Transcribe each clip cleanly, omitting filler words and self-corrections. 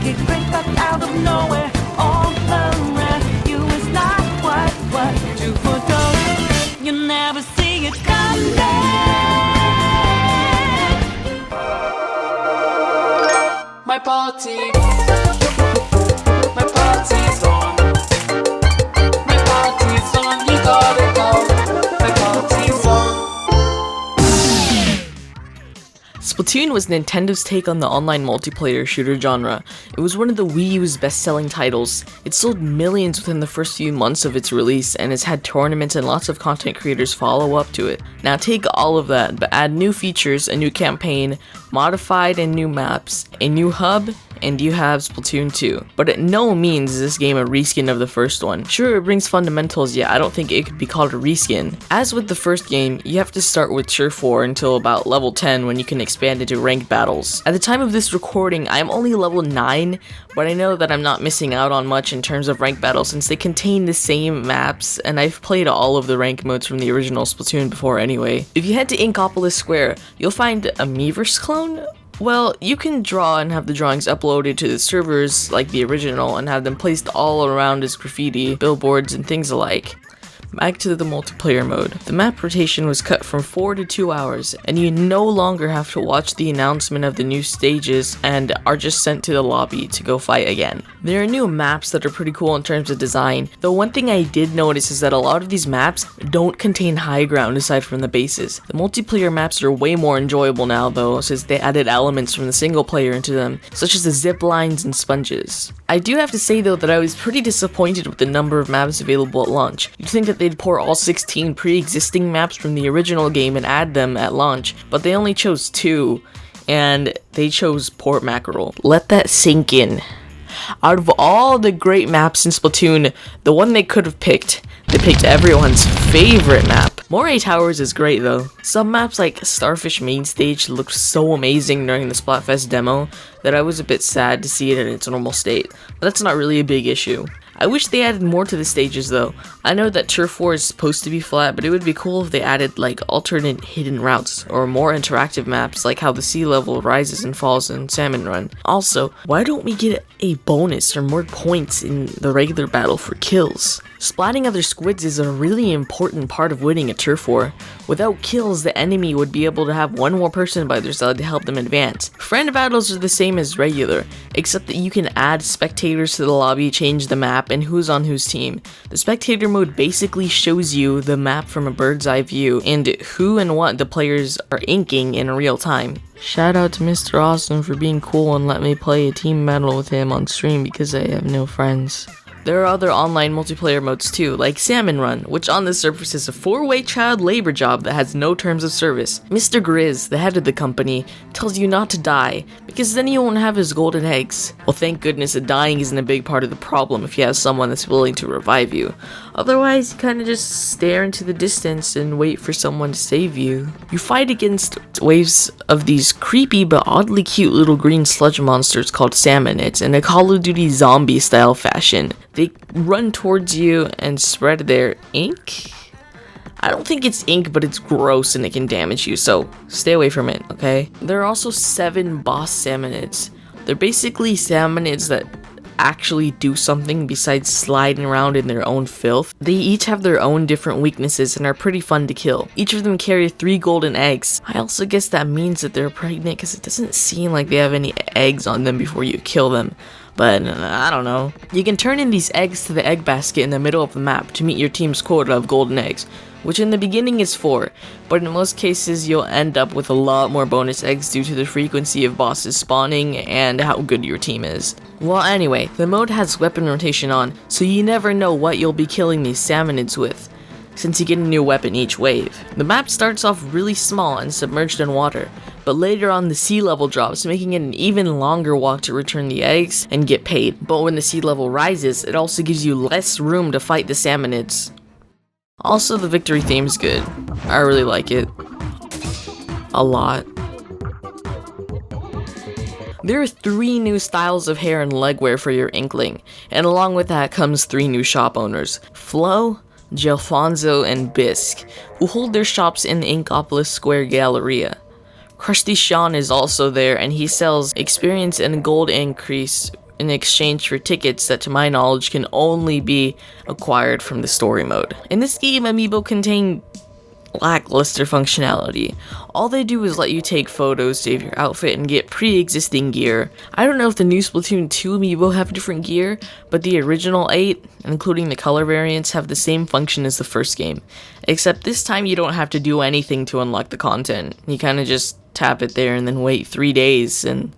kick right back out of nowhere. All around you is not what you foretold. You never see it coming. My party's on. My party's on, you gotta go. My party's on. Splatoon was Nintendo's take on the online multiplayer shooter genre. It was one of the Wii U's best-selling titles. It sold millions within the first few months of its release and has had tournaments and lots of content creators follow up to it. Now take all of that, but add new features, a new campaign, modified and new maps, a new hub, and you have Splatoon 2. But at no means is this game a reskin of the first one. Sure, it brings fundamentals, yet I don't think it could be called a reskin. As with the first game, you have to start with Turf War until about level 10 when you can expand into ranked battles. At the time of this recording, I am only level 9, but I know that I'm not missing out on much in terms of ranked battles since they contain the same maps, and I've played all of the rank modes from the original Splatoon before anyway. If you head to Inkopolis Square, you'll find a Miiverse clone? Well, you can draw and have the drawings uploaded to the servers like the original and have them placed all around as graffiti, billboards, and things alike. Back to the multiplayer mode. The map rotation was cut from 4 to 2 hours, and you no longer have to watch the announcement of the new stages and are just sent to the lobby to go fight again. There are new maps that are pretty cool in terms of design, though one thing I did notice is that a lot of these maps don't contain high ground aside from the bases. The multiplayer maps are way more enjoyable now though, since they added elements from the single player into them, such as the zip lines and sponges. I do have to say though that I was pretty disappointed with the number of maps available at launch. You'd think that they'd pour all 16 pre-existing maps from the original game and add them at launch, but they only chose 2, and they chose Port Mackerel. Let that sink in. Out of all the great maps in Splatoon, the one they could have picked, they picked everyone's favorite map. Moray Towers is great though. Some maps like Starfish Main Stage looked so amazing during the Splatfest demo that I was a bit sad to see it in its normal state, but that's not really a big issue. I wish they added more to the stages though. I know that Turf War is supposed to be flat, but it would be cool if they added like alternate hidden routes or more interactive maps like how the sea level rises and falls in Salmon Run. Also, why don't we get a bonus or more points in the regular battle for kills? Splatting other squids is a really important part of winning a Turf War. Without kills, the enemy would be able to have one more person by their side to help them advance. Friend battles are the same as regular, except that you can add spectators to the lobby, change the map, and who's on whose team. The spectator mode basically shows you the map from a bird's eye view and who and what the players are inking in real time. Shout out to Mr. Awesome for being cool and let me play a team battle with him on stream because I have no friends. There are other online multiplayer modes too, like Salmon Run, which on the surface is a 4-way child labor job that has no terms of service. Mr. Grizz, the head of the company, tells you not to die, because then you won't have his golden eggs. Well, thank goodness that dying isn't a big part of the problem if you have someone that's willing to revive you. Otherwise, you kinda just stare into the distance and wait for someone to save you. You fight against waves of these creepy but oddly cute little green sludge monsters called salmonids in a Call of Duty zombie style fashion. They run towards you and spread their ink? I don't think it's ink, but it's gross and it can damage you, so stay away from it, okay? There are also 7 boss salmonids. They're basically salmonids that actually do something besides sliding around in their own filth. They each have their own different weaknesses and are pretty fun to kill. Each of them carry 3 golden eggs. I also guess that means that they're pregnant because it doesn't seem like they have any eggs on them before you kill them. But I don't know. You can turn in these eggs to the egg basket in the middle of the map to meet your team's quota of golden eggs, which in the beginning is 4, but in most cases you'll end up with a lot more bonus eggs due to the frequency of bosses spawning and how good your team is. Well anyway, the mode has weapon rotation on, so you never know what you'll be killing these salmonids with, since you get a new weapon each wave. The map starts off really small and submerged in water, but later on the sea level drops, making it an even longer walk to return the eggs and get paid. But when the sea level rises, it also gives you less room to fight the salmonids. Also, the victory theme's good. I really like it. A lot. There are 3 new styles of hair and legwear for your Inkling, and along with that comes 3 new shop owners. Flo, Gelfonso, and Bisque, who hold their shops in the Inkopolis Square Galleria. Krusty Sean is also there, and he sells experience and gold increase in exchange for tickets that to my knowledge can only be acquired from the story mode. In this game, amiibo contain lackluster functionality. All they do is let you take photos of your outfit and get pre-existing gear. I don't know if the new Splatoon 2 amiibo have different gear, but the original 8, including the color variants, have the same function as the first game. Except this time you don't have to do anything to unlock the content. You kinda just tap it there and then wait 3 days and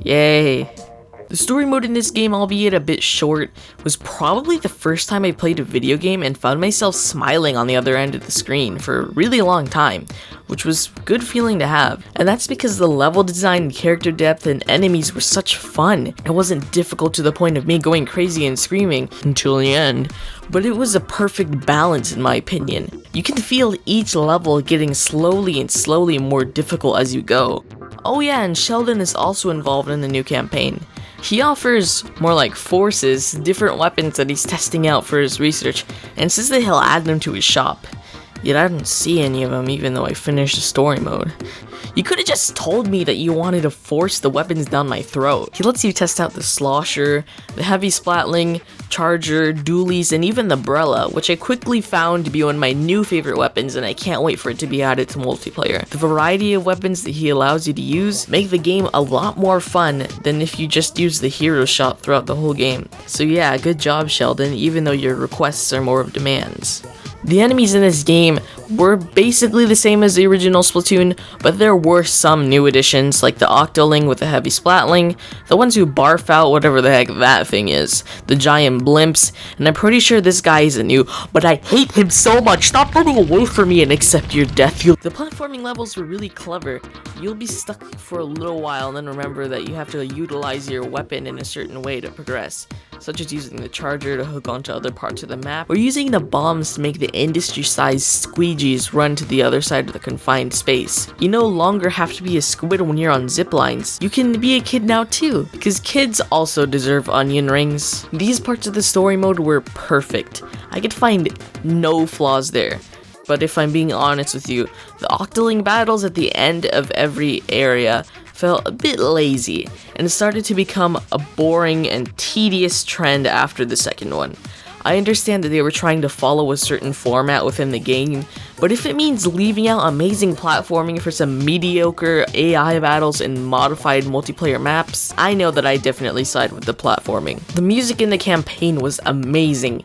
yay. The story mode in this game, albeit a bit short, was probably the first time I played a video game and found myself smiling on the other end of the screen for a really long time, which was a good feeling to have. And that's because the level design, character depth, and enemies were such fun. It wasn't difficult to the point of me going crazy and screaming until the end, but it was a perfect balance in my opinion. You can feel each level getting slowly more difficult as you go. Oh yeah, and Sheldon is also involved in the new campaign. He offers, more like forces, different weapons that he's testing out for his research, and says that he'll add them to his shop. Yet I didn't see any of them even though I finished the story mode. You could've just told me that you wanted to force the weapons down my throat. He lets you test out the Slosher, the Heavy Splatling, Charger, Dualies, and even the Brella, which I quickly found to be one of my new favorite weapons, and I can't wait for it to be added to multiplayer. The variety of weapons that he allows you to use make the game a lot more fun than if you just use the hero shot throughout the whole game. So yeah, good job Sheldon, even though your requests are more of demands. The enemies in this game were basically the same as the original Splatoon, but there were some new additions, like the Octoling with the Heavy Splatling, the ones who barf out whatever the heck that thing is, the giant blimps, and I'm pretty sure this guy isn't new, but I hate him so much. Stop running away from me and accept your death. The platforming levels were really clever. You'll be stuck for a little while and then remember that you have to utilize your weapon in a certain way to progress, such as using the charger to hook onto other parts of the map, or using the bombs to make the industry-sized squeegees run to the other side of the confined space. You no longer have to be a squid when you're on zip lines. You can be a kid now too, because kids also deserve onion rings. These parts of the story mode were perfect. I could find no flaws there. But if I'm being honest with you, the Octoling battles at the end of every area felt a bit lazy, and it started to become a boring and tedious trend after the second one. I understand that they were trying to follow a certain format within the game, but if it means leaving out amazing platforming for some mediocre AI battles and modified multiplayer maps, I know that I definitely side with the platforming. The music in the campaign was amazing.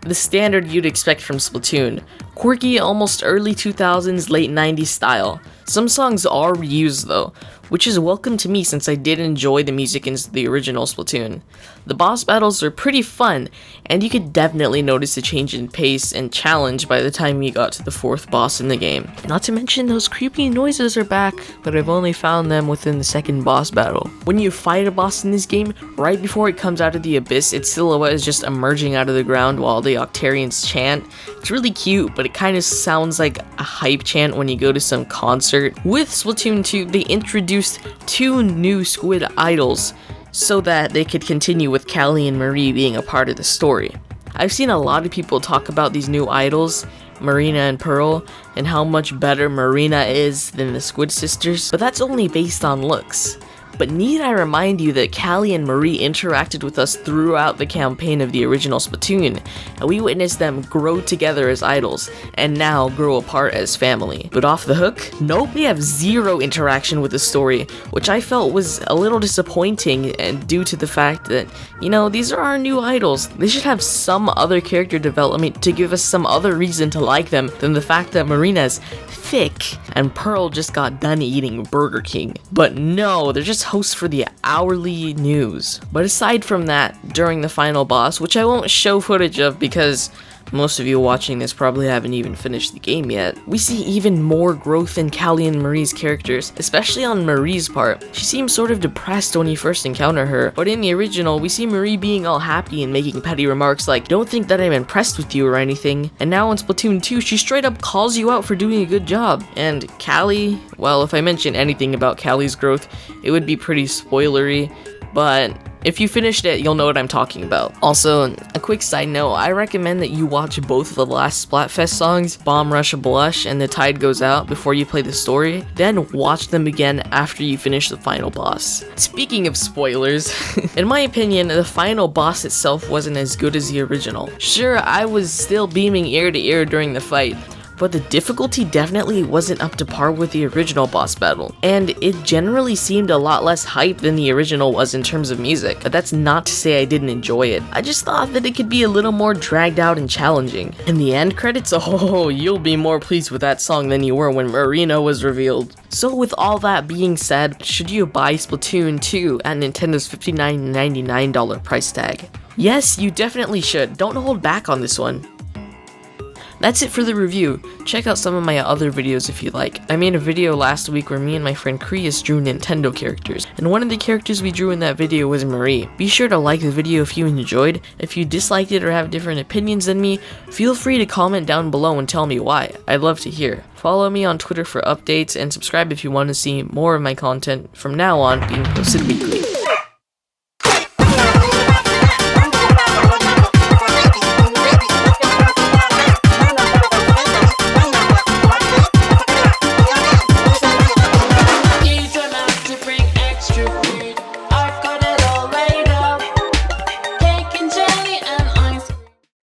The standard you'd expect from Splatoon. Quirky, almost early 2000s, late 90s style. Some songs are reused though, which is welcome to me since I did enjoy the music in the original Splatoon. The boss battles are pretty fun, and you could definitely notice a change in pace and challenge by the time you got to the 4th boss in the game. Not to mention those creepy noises are back, but I've only found them within the 2nd boss battle. When you fight a boss in this game, right before it comes out of the abyss, its silhouette is just emerging out of the ground while the Octarians chant. It's really cute, but it kind of sounds like a hype chant when you go to some concert. With Splatoon 2, they introduced 2 new squid idols so that they could continue with Callie and Marie being a part of the story. I've seen a lot of people talk about these new idols, Marina and Pearl, and how much better Marina is than the Squid Sisters, but that's only based on looks. But need I remind you that Callie and Marie interacted with us throughout the campaign of the original Splatoon, and we witnessed them grow together as idols, and now grow apart as family. But off the hook? Nope, they have zero interaction with the story, which I felt was a little disappointing, and due to the fact that, you know, these are our new idols. They should have some other character development to give us some other reason to like them than the fact that Marina's thick and Pearl just got done eating Burger King. But no, they're just hosts for the hourly news. But aside from that, during the final boss, which I won't show footage of because most of you watching this probably haven't even finished the game yet, we see even more growth in Callie and Marie's characters, especially on Marie's part. She seems sort of depressed when you first encounter her, but in the original, we see Marie being all happy and making petty remarks like, "Don't think that I'm impressed with you or anything." And now in Splatoon 2, she straight up calls you out for doing a good job. And Callie, well, if I mention anything about Callie's growth, it would be pretty spoilery, but If you finished it, you'll know what I'm talking about. Also, a quick side note, I recommend that you watch both of the last Splatfest songs, Bomb Rush Blush and The Tide Goes Out, before you play the story, then watch them again after you finish the final boss. Speaking of spoilers, in my opinion, the final boss itself wasn't as good as the original. Sure, I was still beaming ear to ear during the fight, but the difficulty definitely wasn't up to par with the original boss battle, and it generally seemed a lot less hype than the original was in terms of music. But that's not to say I didn't enjoy it. I just thought that it could be a little more dragged out and challenging. In the end credits, oh, you'll be more pleased with that song than you were when Marina was revealed. So with all that being said, should you buy Splatoon 2 at Nintendo's $59.99 price tag? Yes, you definitely should. Don't hold back on this one. That's it for the review. Check out some of my other videos if you like. I made a video last week where me and my friend Krius drew Nintendo characters, and one of the characters we drew in that video was Marie. Be sure to like the video if you enjoyed. If you disliked it or have different opinions than me, feel free to comment down below and tell me why. I'd love to hear. Follow me on Twitter for updates, and subscribe if you want to see more of my content from now on being posted weekly.